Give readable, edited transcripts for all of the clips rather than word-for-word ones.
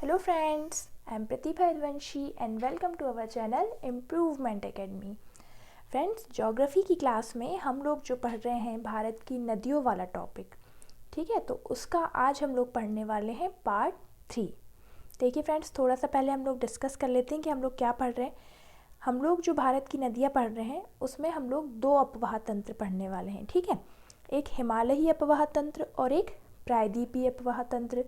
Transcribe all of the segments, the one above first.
Hello friends, I am Pratibha Advanshi and welcome to our channel Improvement Academy। Friends, geography की class में हम लोग जो पढ़ रहे हैं भारत की नदियों वाला टॉपिक, ठीक है, तो उसका आज हम लोग पढ़ने वाले हैं पार्ट 3। देखिए फ्रेंड्स, थोड़ा सा पहले हम लोग डिस्कस कर लेते हैं कि हम लोग क्या पढ़ रहे हैं। हम लोग जो भारत की नदियाँ पढ़ रहे हैं उसमें हम लोग 2 अपवाह तंत्र पढ़ने वाले हैं, ठीक है। एक हिमालयी अपवाह तंत्र और एक प्रायद्वीपीय अपवाह तंत्र।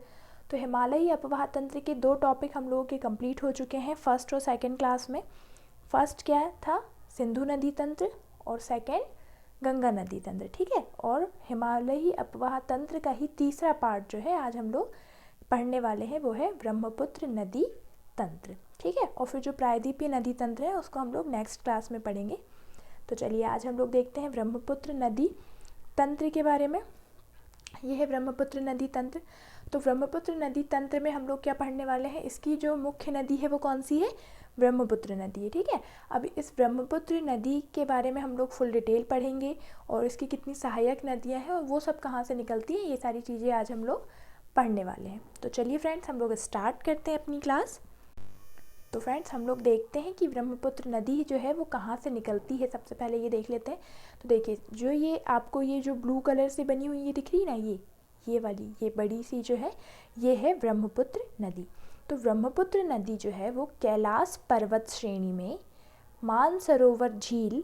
तो हिमालयी अपवाह तंत्र के 2 टॉपिक हम लोगों के कंप्लीट हो चुके हैं फर्स्ट और सेकंड क्लास में। फर्स्ट क्या था, सिंधु नदी तंत्र, और सेकंड गंगा नदी तंत्र, ठीक है। और हिमालयी अपवाह तंत्र का ही तीसरा पार्ट जो है आज हम लोग पढ़ने वाले हैं वो है ब्रह्मपुत्र नदी तंत्र, ठीक है। और फिर जो प्रायद्वीपीय नदी तंत्र है उसको हम लोग नेक्स्ट क्लास में पढ़ेंगे। तो चलिए आज हम लोग देखते हैं ब्रह्मपुत्र नदी तंत्र के बारे में। ये है ब्रह्मपुत्र नदी तंत्र। तो ब्रह्मपुत्र नदी तंत्र में हम लोग क्या पढ़ने वाले हैं, इसकी जो मुख्य नदी है वो कौन सी है, ब्रह्मपुत्र नदी है, ठीक है। अब इस ब्रह्मपुत्र नदी के बारे में हम लोग फुल डिटेल पढ़ेंगे और इसकी कितनी सहायक नदियां हैं और वो सब कहाँ से निकलती हैं, ये सारी चीज़ें आज हम लोग पढ़ने वाले हैं। तो चलिए फ्रेंड्स, हम लोग स्टार्ट करते हैं अपनी क्लास। तो फ्रेंड्स, हम लोग देखते हैं कि ब्रह्मपुत्र नदी जो है वो कहाँ से निकलती है। सबसे पहले ये देख लेते हैं। तो देखिए, जो ये आपको ये जो ब्लू कलर से बनी हुई ये दिख रही है ना, ये वाली, ये बड़ी सी जो है ये है ब्रह्मपुत्र नदी। तो ब्रह्मपुत्र नदी जो है वो कैलाश पर्वत श्रेणी में मानसरोवर झील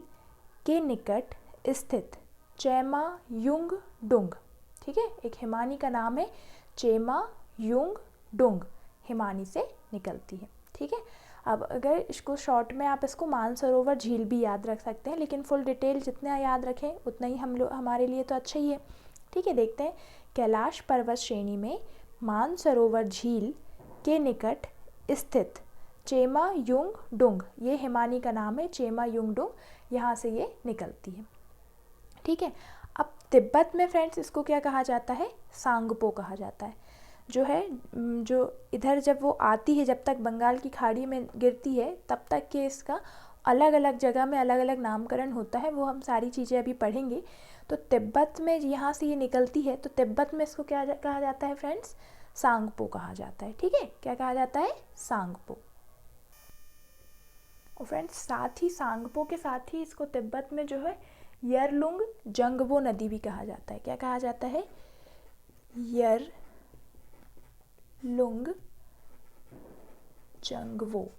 के निकट स्थित चेमा युंग डुंग, ठीक है, एक हिमानी का नाम है चेमा युंग डुंग, हिमानी से निकलती है, ठीक है। अब अगर इसको शॉर्ट में आप इसको मानसरोवर झील भी याद रख सकते हैं, लेकिन फुल डिटेल जितना याद रखें उतना ही हम लोग हमारे लिए तो अच्छा ही है, ठीक है। देखते हैं, कैलाश पर्वत श्रेणी में मानसरोवर झील के निकट स्थित चेमा युंग डुंग, ये हिमानी का नाम है चेमा युंग डुंग, यहाँ से ये निकलती है, ठीक है। अब तिब्बत में फ्रेंड्स इसको क्या कहा जाता है, सांगपो कहा जाता है। जो है जो इधर जब वो आती है, जब तक बंगाल की खाड़ी में गिरती है तब तक के इसका अलग अलग जगह में अलग अलग नामकरण होता है, वो हम सारी चीज़ें अभी पढ़ेंगे। तो तिब्बत में यहाँ से ये निकलती है, तो तिब्बत में इसको क्या कहा जाता है फ्रेंड्स, सांगपो कहा जाता है, ठीक है। क्या कहा जाता है, सांगपो। और फ्रेंड्स, साथ ही सांगपो के साथ ही इसको तिब्बत में जो है यरलुंग जंगबो नदी भी कहा जाता है। क्या कहा जाता है, यरलुंग जंगवो,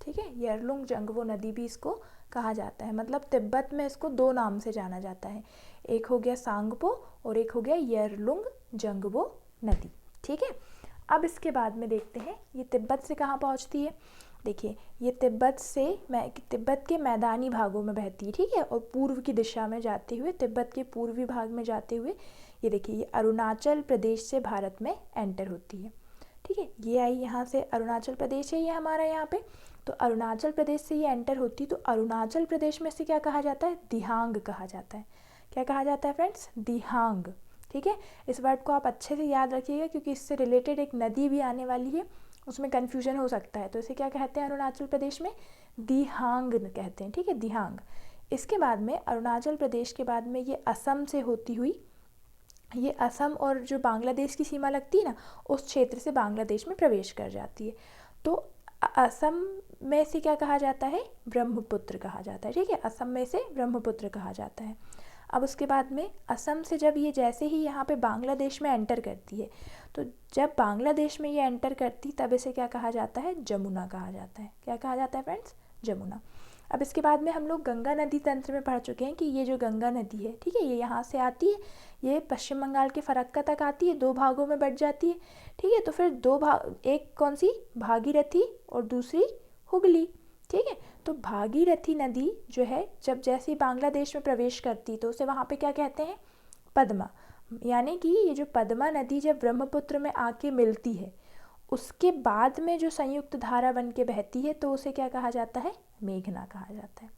ठीक है। यरलुंग जंगवो नदी भी इसको कहा जाता है। मतलब तिब्बत में इसको 2 नाम से जाना जाता है, एक हो गया सांगपो और एक हो गया यरलुंग जंगवो नदी, ठीक है। अब इसके बाद में देखते हैं ये तिब्बत से कहाँ पहुँचती है। देखिए, ये तिब्बत के मैदानी भागों में बहती है, ठीक है, और पूर्व की दिशा में जाते हुए, तिब्बत के पूर्वी भाग में जाते हुए ये देखिए ये अरुणाचल प्रदेश से भारत में एंटर होती है, ठीक है। ये आई यहाँ से, अरुणाचल प्रदेश है ये हमारा यहाँ पे। तो अरुणाचल प्रदेश से ये एंटर होती, तो अरुणाचल प्रदेश में से क्या कहा जाता है, दिहांग कहा जाता है। क्या कहा जाता है फ्रेंड्स, दिहांग, ठीक है। इस वर्ड को आप अच्छे से याद रखिएगा क्योंकि इससे रिलेटेड एक नदी भी आने वाली है, उसमें कन्फ्यूजन हो सकता है। तो इसे क्या कहते हैं अरुणाचल प्रदेश में, दिहांग कहते हैं, ठीक है, दिहांग। इसके बाद में अरुणाचल प्रदेश के बाद में ये असम से होती हुई, ये असम और जो बांग्लादेश की सीमा लगती है ना, उस क्षेत्र से बांग्लादेश में प्रवेश कर जाती है। तो असम में से क्या कहा जाता है, ब्रह्मपुत्र कहा जाता है, ठीक है, असम में से ब्रह्मपुत्र कहा जाता है। अब उसके बाद में असम से जब ये जैसे ही यहाँ पे बांग्लादेश में एंटर करती है, तो जब बांग्लादेश में ये एंटर करती तब इसे क्या कहा जाता है, जमुना कहा जाता है। क्या कहा जाता है फ्रेंड्स, जमुना। अब इसके बाद में हम लोग गंगा नदी तंत्र में पढ़ चुके हैं कि ये जो गंगा नदी है, ठीक है, ये यहाँ से आती है, ये पश्चिम बंगाल के फरक्का तक आती है, 2 भागों में बट जाती है, ठीक है। तो फिर 2 भाग, एक कौन सी, भागीरथी और दूसरी हुगली, ठीक है। तो भागीरथी नदी जो है जब जैसे ही बांग्लादेश में प्रवेश करती तो उसे वहाँ पे क्या कहते हैं, पद्मा। यानी कि ये जो पद्मा नदी जब ब्रह्मपुत्र में आके मिलती है उसके बाद में जो संयुक्त धारा बन के बहती है तो उसे क्या कहा जाता है, मेघना कहा जाता है,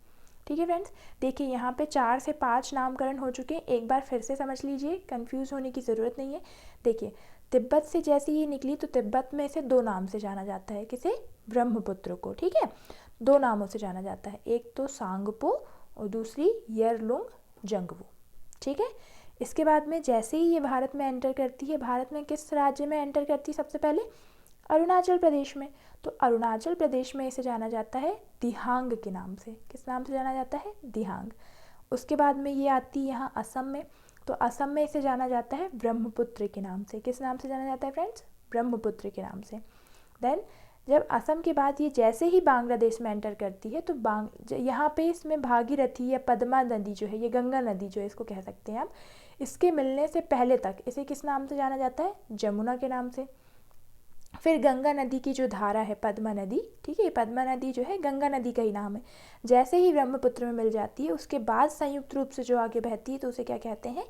ठीक है फ्रेंड्स। देखिए यहाँ पे 4 से 5 नामकरण हो चुके हैं, एक बार फिर से समझ लीजिए, कंफ्यूज होने की ज़रूरत नहीं है। देखिए, तिब्बत से जैसे ही निकली तो तिब्बत में से 2 नाम से जाना जाता है, किसे, ब्रह्मपुत्र को, ठीक है, 2 नामों से जाना जाता है, एक तो सांगपो और दूसरी यरलुंग जंगवो, ठीक है। इसके बाद में जैसे ही ये भारत में एंटर करती है, भारत में किस राज्य में एंटर करती है सबसे पहले? अरुणाचल प्रदेश में। तो अरुणाचल प्रदेश में इसे जाना जाता है दिहांग के नाम से। किस नाम से जाना जाता है? दिहांग। उसके बाद में ये आती है यहाँ असम में। तो असम में इसे जाना जाता है ब्रह्मपुत्र के नाम से। किस नाम से जाना जाता है फ्रेंड्स? ब्रह्मपुत्र के नाम से। देन जब असम के बाद ये जैसे ही बांग्लादेश में एंटर करती है, तो यहाँ पे इसमें भागीरथी या पद्मा नदी जो है, ये गंगा नदी जो है इसको कह सकते हैं आप, इसके मिलने से पहले तक इसे किस नाम से जाना जाता है? जमुना के नाम से। फिर गंगा नदी की जो धारा है पद्मा नदी, ठीक है, पद्मा नदी जो है गंगा नदी का ही नाम है, जैसे ही ब्रह्मपुत्र में मिल जाती है उसके बाद संयुक्त रूप से जो आगे बहती है तो उसे क्या कहते हैं?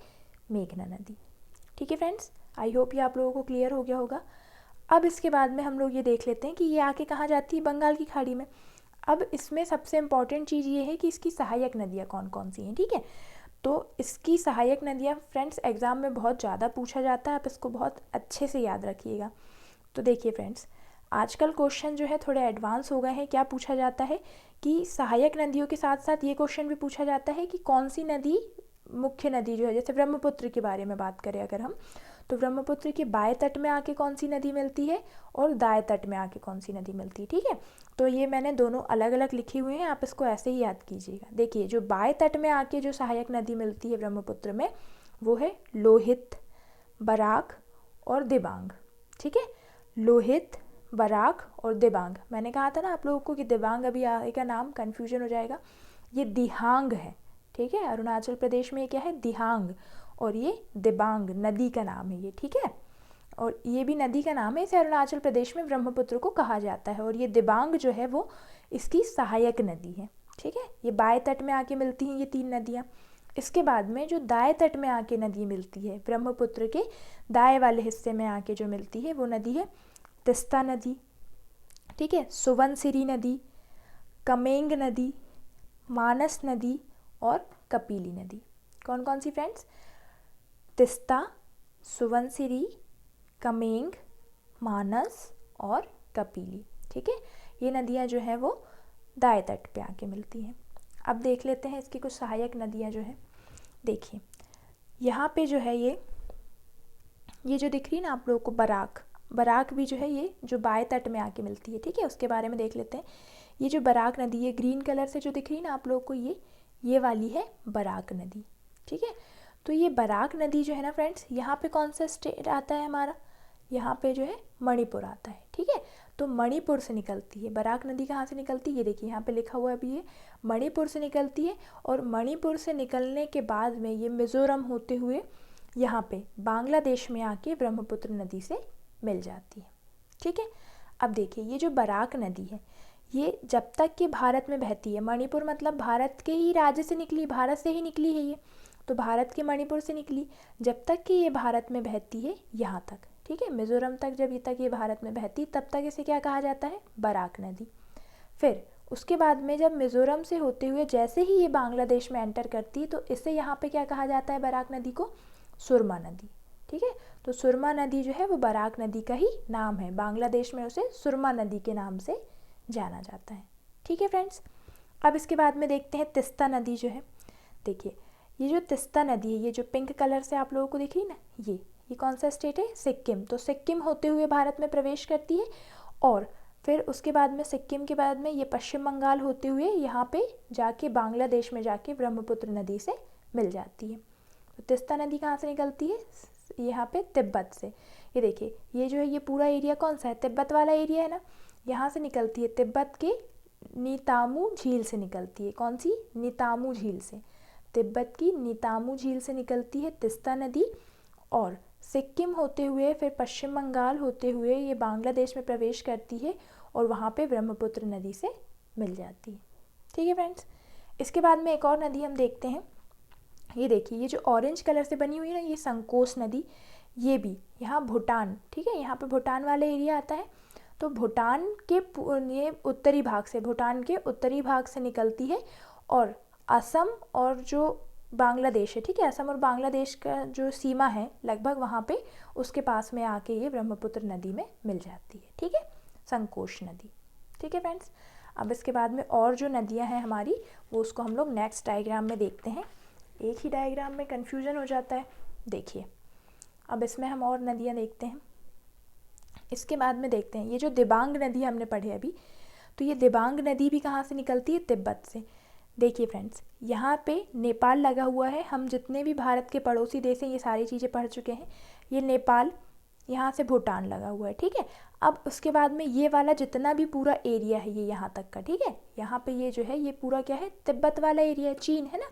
मेघना नदी। ठीक है फ्रेंड्स, आई होप ये आप लोगों को क्लियर हो गया होगा। अब इसके बाद में हम लोग ये देख लेते हैं कि ये आके कहाँ जाती है? बंगाल की खाड़ी में। अब इसमें सबसे इम्पॉर्टेंट चीज़ ये है कि इसकी सहायक नदियाँ कौन कौन सी हैं, ठीक है। तो इसकी सहायक नदियाँ फ्रेंड्स एग्ज़ाम में बहुत ज़्यादा पूछा जाता है, आप इसको बहुत अच्छे से याद रखिएगा। तो देखिए फ्रेंड्स, आजकल क्वेश्चन जो है थोड़े एडवांस हो गए हैं। क्या पूछा जाता है कि सहायक नदियों के साथ साथ ये क्वेश्चन भी पूछा जाता है कि कौन सी नदी मुख्य नदी जो है, जैसे ब्रह्मपुत्र के बारे में बात करें अगर हम, तो ब्रह्मपुत्र के बाएं तट में आके कौन सी नदी मिलती है और दाएं तट में आके कौन सी नदी मिलती है, ठीक है। तो ये मैंने दोनों अलग अलग लिखे हुए हैं, आप इसको ऐसे ही याद कीजिएगा। देखिए, जो बाएं तट में आके जो सहायक नदी मिलती है ब्रह्मपुत्र में, वो है लोहित, बराक और दिबांग, ठीक है। लोहित, बराक और दिबांग। मैंने कहा था ना आप लोगों को कि दिबांग अभी आएगा नाम, कन्फ्यूजन हो जाएगा। ये दिहांग है, ठीक है। अरुणाचल प्रदेश में ये क्या है? दिहांग। और ये दिबांग नदी का नाम है ये, ठीक है। और ये भी नदी का नाम है, इसे अरुणाचल प्रदेश में ब्रह्मपुत्र को कहा जाता है। और ये दिबांग जो है वो इसकी सहायक नदी है, ठीक है। ये बाएं तट में आके मिलती हैं ये तीन नदियाँ। इसके बाद में जो दाएं तट में आके नदी मिलती है, ब्रह्मपुत्र के दाएं वाले हिस्से में आके जो मिलती है वो नदी है तीस्ता नदी, ठीक है, सुबनसिरी नदी, कमेंग नदी, मानस नदी और कपिली नदी। कौन कौन सी फ्रेंड्स? तीस्ता, सुबनसिरी, कमेंग, मानस और कपिली, ठीक है। ये नदियाँ जो हैं वो दाएं तट पे आके मिलती हैं। अब देख लेते हैं इसकी कुछ सहायक नदियाँ जो हैं। देखिए, यहाँ पे जो है ये जो दिख रही है ना आप लोगों को बराक, बराक भी जो है ये जो बाएं तट में आके मिलती है, ठीक है। उसके बारे में देख लेते हैं। ये जो बराक नदी, ये ग्रीन कलर से जो दिख रही है ना आप लोगों को, ये वाली है बराक नदी, ठीक है। तो ये बराक नदी जो है ना फ्रेंड्स, यहाँ पे कौन सा स्टेट आता है हमारा? यहाँ पे जो है मणिपुर आता है, ठीक है। तो मणिपुर से निकलती है बराक नदी। कहाँ से निकलती है? ये देखिए यहाँ पे लिखा हुआ है अभी, ये मणिपुर से निकलती है। और मणिपुर से निकलने के बाद में ये मिज़ोरम होते हुए यहाँ पे बांग्लादेश में आके ब्रह्मपुत्र नदी से मिल जाती है, ठीक है। अब देखिए, ये जो बराक नदी है ये जब तक कि भारत में बहती है, मणिपुर मतलब भारत के ही राज्य से निकली, भारत से ही निकली है ये, तो भारत के मणिपुर से निकली, जब तक कि ये भारत में बहती है यहाँ तक, ठीक है, मिज़ोरम तक जब ये भारत में बहती तब तक इसे क्या कहा जाता है? बराक नदी। फिर उसके बाद में जब मिज़ोरम से होते हुए जैसे ही ये बांग्लादेश में एंटर करती है तो इसे यहाँ पे क्या कहा जाता है बराक नदी को? सुरमा नदी, ठीक है। तो सुरमा नदी जो है वो बराक नदी का ही नाम है, बांग्लादेश में उसे सुरमा नदी के नाम से जाना जाता है, ठीक है फ्रेंड्स। अब इसके बाद में देखते हैं तीस्ता नदी जो है। देखिए, ये जो तीस्ता नदी है, ये जो पिंक कलर से आप लोगों को दिख रही है ना, ये कौन सा स्टेट है? सिक्किम। तो सिक्किम होते हुए भारत में प्रवेश करती है और फिर उसके बाद में सिक्किम के बाद में ये पश्चिम बंगाल होते हुए यहाँ पे जाके बांग्लादेश में जाके ब्रह्मपुत्र नदी से मिल जाती है। तो तीस्ता नदी कहाँ से निकलती है? यहाँ पे तिब्बत से। ये देखिए, ये जो है ये पूरा एरिया कौन सा है? तिब्बत वाला एरिया है ना, यहाँ से निकलती है तिब्बत के नीतामू झील से निकलती है। कौन सी? नीतामू झील से। तिब्बत की नीतामू झील से निकलती है तीस्ता नदी और सिक्किम होते हुए फिर पश्चिम बंगाल होते हुए ये बांग्लादेश में प्रवेश करती है और वहाँ पे ब्रह्मपुत्र नदी से मिल जाती है, ठीक है फ्रेंड्स। इसके बाद में एक और नदी हम देखते हैं। ये देखिए, ये जो ऑरेंज कलर से बनी हुई है ना, ये संकोस नदी, ये भी यहाँ भूटान, ठीक है, यहाँ पे भूटान वाला एरिया आता है। तो भूटान के ये उत्तरी भाग से, भूटान के उत्तरी भाग से निकलती है और असम और जो बांग्लादेश है, ठीक है, असम और बांग्लादेश का जो सीमा है लगभग वहाँ पे उसके पास में आके ये ब्रह्मपुत्र नदी में मिल जाती है, ठीक है, संकोश नदी, ठीक है फ्रेंड्स। अब इसके बाद में और जो नदियाँ हैं हमारी वो उसको हम लोग नेक्स्ट डायग्राम में देखते हैं। एक ही डायग्राम में कन्फ्यूजन हो जाता है। देखिए अब इसमें हम और नदियाँ देखते हैं। इसके बाद में देखते हैं ये जो दिबांग नदी हमने पढ़ी अभी, तो ये दिबांग नदी भी कहाँ से निकलती है? तिब्बत से। देखिए फ्रेंड्स, यहाँ पे नेपाल लगा हुआ है। हम जितने भी भारत के पड़ोसी देश हैं ये सारी चीज़ें पढ़ चुके हैं। ये नेपाल, यहाँ से भूटान लगा हुआ है, ठीक है। अब उसके बाद में ये वाला जितना भी पूरा एरिया है ये यहाँ तक का, ठीक है, यहाँ पे ये जो है ये पूरा क्या है? तिब्बत वाला एरिया है, चीन है ना।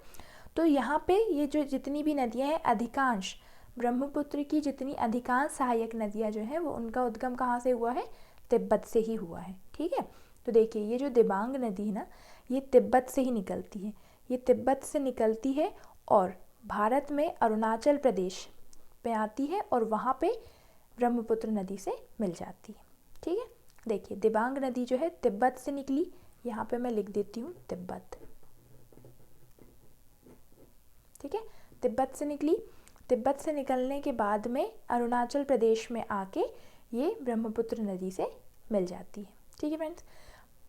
तो यहाँ पे ये जो जितनी भी नदियाँ हैं, अधिकांश ब्रह्मपुत्र की जितनी अधिकांश सहायक नदियाँ जो हैं वो उनका उद्गम कहाँ से हुआ है? तिब्बत से ही हुआ है, ठीक है। तो देखिए ये जो दिबांग नदी है ना, ये तिब्बत से ही निकलती है। ये तिब्बत से निकलती है और भारत में अरुणाचल प्रदेश पे आती है और वहाँ पे ब्रह्मपुत्र नदी से मिल जाती है, ठीक है। देखिए दिबांग नदी जो है तिब्बत से निकली, यहाँ पे मैं लिख देती हूँ तिब्बत, ठीक है। तिब्बत से निकली, तिब्बत से निकलने के बाद में अरुणाचल प्रदेश में आके ये ब्रह्मपुत्र नदी से मिल जाती है, ठीक है फ्रेंड्स।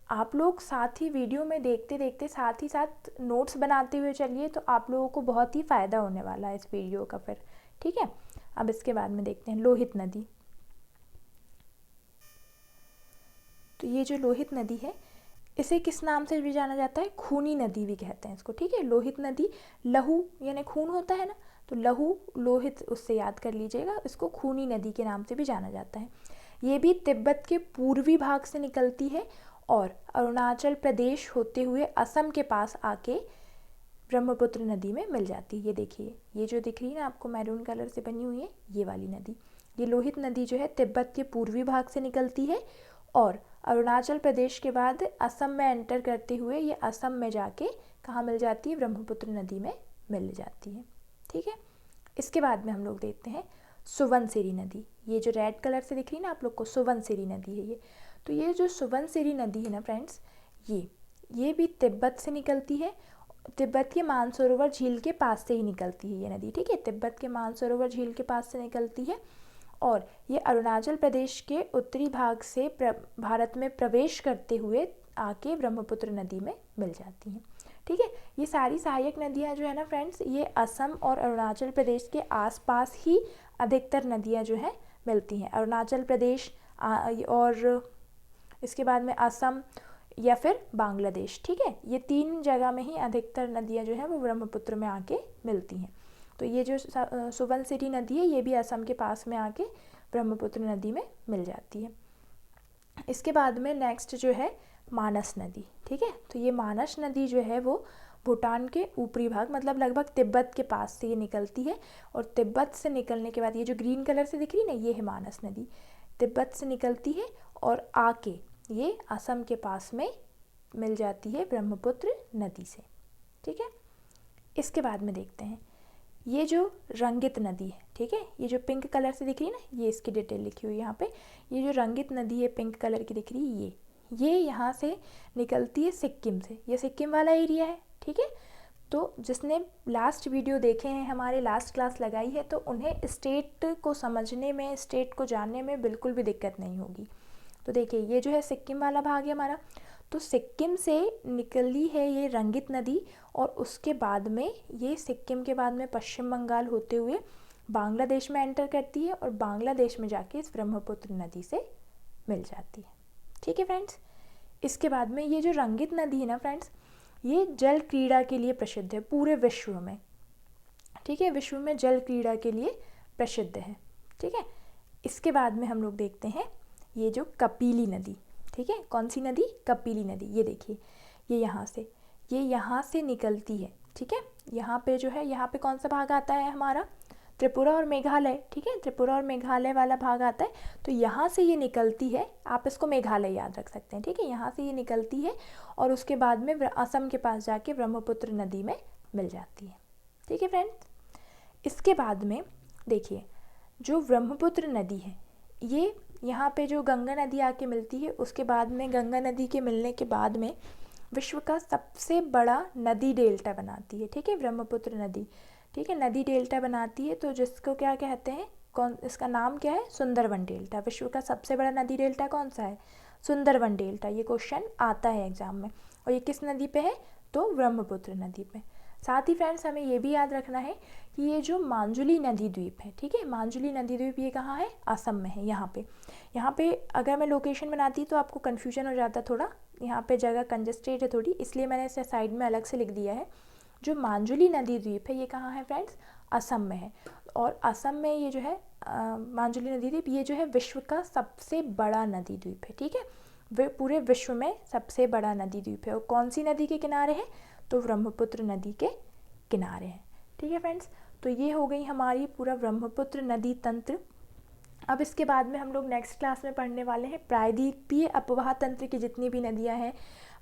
आप लोग साथ ही वीडियो में देखते देखते साथ ही साथ नोट्स बनाते हुए चलिए, तो आप लोगों को बहुत ही फ़ायदा होने वाला है इस वीडियो का फिर, ठीक है। अब इसके बाद में देखते हैं लोहित नदी। तो ये जो लोहित नदी है इसे किस नाम से भी जाना जाता है? खूनी नदी भी कहते हैं इसको, ठीक है। लोहित नदी, लहू यानी खून होता है ना, तो लहू लोहित उससे याद कर लीजिएगा, इसको खूनी नदी के नाम से भी जाना जाता है। ये भी तिब्बत के पूर्वी भाग से निकलती है और अरुणाचल प्रदेश होते हुए असम के पास आके ब्रह्मपुत्र नदी में मिल जाती है। ये देखिए ये जो दिख रही है ना आपको मैरून कलर से बनी हुई है, ये वाली नदी, ये लोहित नदी जो है तिब्बत के पूर्वी भाग से निकलती है और अरुणाचल प्रदेश के बाद असम में एंटर करते हुए ये असम में जाके कहाँ मिल जाती है? ब्रह्मपुत्र नदी में मिल जाती है, ठीक है। इसके बाद में हम लोग देखते हैं सुबनसिरी नदी। ये जो रेड कलर से दिख रही है ना आप लोग को, सुबनसिरी नदी है ये। तो ये जो सुबनसिरी नदी है ना फ्रेंड्स, ये भी तिब्बत से निकलती है, तिब्बत के मानसरोवर झील के पास से ही निकलती है ये नदी, ठीक है। तिब्बत के मानसरोवर झील के पास से निकलती है और ये अरुणाचल प्रदेश के उत्तरी भाग से भारत में प्रवेश करते हुए आके ब्रह्मपुत्र नदी में मिल जाती हैं, ठीक है। ये सारी सहायक नदियाँ जो है ना फ्रेंड्स, ये असम और अरुणाचल प्रदेश के आसपास ही अधिकतर नदियाँ जो हैं मिलती हैं। अरुणाचल प्रदेश और इसके बाद में असम या फिर बांग्लादेश, ठीक है, ये 3 जगह में ही अधिकतर नदियाँ जो हैं वो ब्रह्मपुत्र में आके मिलती हैं। तो ये जो सुबनसिरी नदी है ये भी असम के पास में आके ब्रह्मपुत्र नदी में मिल जाती है। इसके बाद में नेक्स्ट जो है मानस नदी, ठीक है। तो ये मानस नदी जो है वो भूटान के ऊपरी भाग मतलब लगभग तिब्बत के पास से ये निकलती है और तिब्बत से निकलने के बाद ये जो ग्रीन कलर से दिख रही है ना, ये है मानस नदी, तिब्बत से निकलती है और आके ये असम के पास में मिल जाती है ब्रह्मपुत्र नदी से, ठीक है। इसके बाद में देखते हैं ये जो रंगित नदी है, ठीक है, ये जो पिंक कलर से दिख रही है ना, ये इसकी डिटेल लिखी हुई है यहाँ पे। ये जो रंगित नदी है पिंक कलर की दिख रही है, ये यहाँ से निकलती है सिक्किम से, ये सिक्किम वाला एरिया है, ठीक है। तो जिसने लास्ट वीडियो देखे हैं, हमारे लास्ट क्लास लगाई है, तो उन्हें स्टेट को समझने में, स्टेट को जानने में बिल्कुल भी दिक्कत नहीं होगी। तो देखिए ये जो है सिक्किम वाला भाग है हमारा, तो सिक्किम से निकली है ये रंगित नदी और उसके बाद में ये सिक्किम के बाद में पश्चिम बंगाल होते हुए बांग्लादेश में एंटर करती है और बांग्लादेश में जाके इस ब्रह्मपुत्र नदी से मिल जाती है, ठीक है फ्रेंड्स। इसके बाद में ये जो रंगित नदी है ना फ्रेंड्स, ये जल क्रीड़ा के लिए प्रसिद्ध है पूरे विश्व में, ठीक है, विश्व में जल क्रीड़ा के लिए प्रसिद्ध है, ठीक है। इसके बाद में हम लोग देखते हैं ये जो कपिली नदी, ठीक है, कौन सी नदी? कपिली नदी। ये देखिए ये यहाँ से निकलती है, ठीक है। यहाँ पे जो है, यहाँ पे कौन सा भाग आता है हमारा? त्रिपुरा और मेघालय, ठीक है, त्रिपुरा और मेघालय वाला भाग आता है। तो यहाँ से ये निकलती है, आप इसको मेघालय याद रख सकते हैं, ठीक है। यहाँ से ये निकलती है और उसके बाद में असम के पास जाके ब्रह्मपुत्र नदी में मिल जाती है, ठीक है फ्रेंड्स। इसके बाद में देखिए जो ब्रह्मपुत्र नदी है, ये यहाँ पे जो गंगा नदी आके मिलती है, उसके बाद में गंगा नदी के मिलने के बाद में विश्व का सबसे बड़ा नदी डेल्टा बनाती है, ठीक है, ब्रह्मपुत्र नदी, ठीक है, नदी डेल्टा बनाती है। तो जिसको क्या कहते हैं, कौन, इसका नाम क्या है? सुंदरवन डेल्टा। विश्व का सबसे बड़ा नदी डेल्टा कौन सा है? सुंदरवन डेल्टा। ये क्वेश्चन आता है एग्जाम में। और ये किस नदी पे है? तो ब्रह्मपुत्र नदी पे। साथ ही फ्रेंड्स हमें ये भी याद रखना है कि ये जो मांजुली नदी द्वीप है, ठीक है, मांजुली नदी द्वीप ये कहाँ है, असम में है। यहाँ पे अगर मैं लोकेशन बनाती तो आपको कन्फ्यूजन हो जाता थोड़ा, यहाँ पे जगह कंजस्टेड है थोड़ी, इसलिए मैंने इसे साइड में अलग से लिख दिया है। जो मांजुली नदी द्वीप है ये कहाँ है फ्रेंड्स, असम में है। और असम में ये जो है मांजुली नदी द्वीप ये जो है विश्व का सबसे बड़ा नदी द्वीप है, ठीक है, पूरे विश्व में सबसे बड़ा नदी द्वीप है। और कौन सी नदी के किनारे है, तो ब्रह्मपुत्र नदी के किनारे हैं, ठीक है फ्रेंड्स। तो ये हो गई हमारी पूरा ब्रह्मपुत्र नदी तंत्र। अब इसके बाद में हम लोग नेक्स्ट क्लास में पढ़ने वाले हैं प्रायद्वीपीय अपवाह तंत्र की जितनी भी नदियां हैं,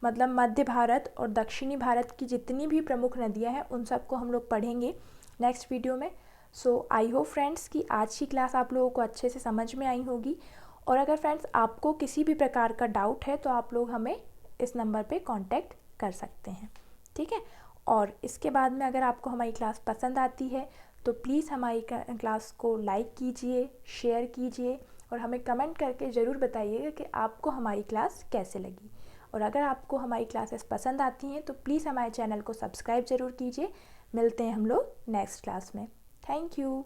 मतलब मध्य भारत और दक्षिणी भारत की जितनी भी प्रमुख नदियां हैं उन सबको हम लोग पढ़ेंगे नेक्स्ट वीडियो में। सो आई होप फ्रेंड्स कि आज की क्लास आप लोगों को अच्छे से समझ में आई होगी। और अगर फ्रेंड्स आपको किसी भी प्रकार का डाउट है तो आप लोग हमें इस नंबर पे कांटेक्ट कर सकते हैं, ठीक है। और इसके बाद में अगर आपको हमारी क्लास पसंद आती है तो प्लीज़ हमारी क्लास को लाइक कीजिए, शेयर कीजिए और हमें कमेंट करके ज़रूर बताइएगा कि आपको हमारी क्लास कैसे लगी। और अगर आपको हमारी क्लासेस पसंद आती हैं तो प्लीज़ हमारे चैनल को सब्सक्राइब ज़रूर कीजिए। मिलते हैं हम लोग नेक्स्ट क्लास में। Thank you.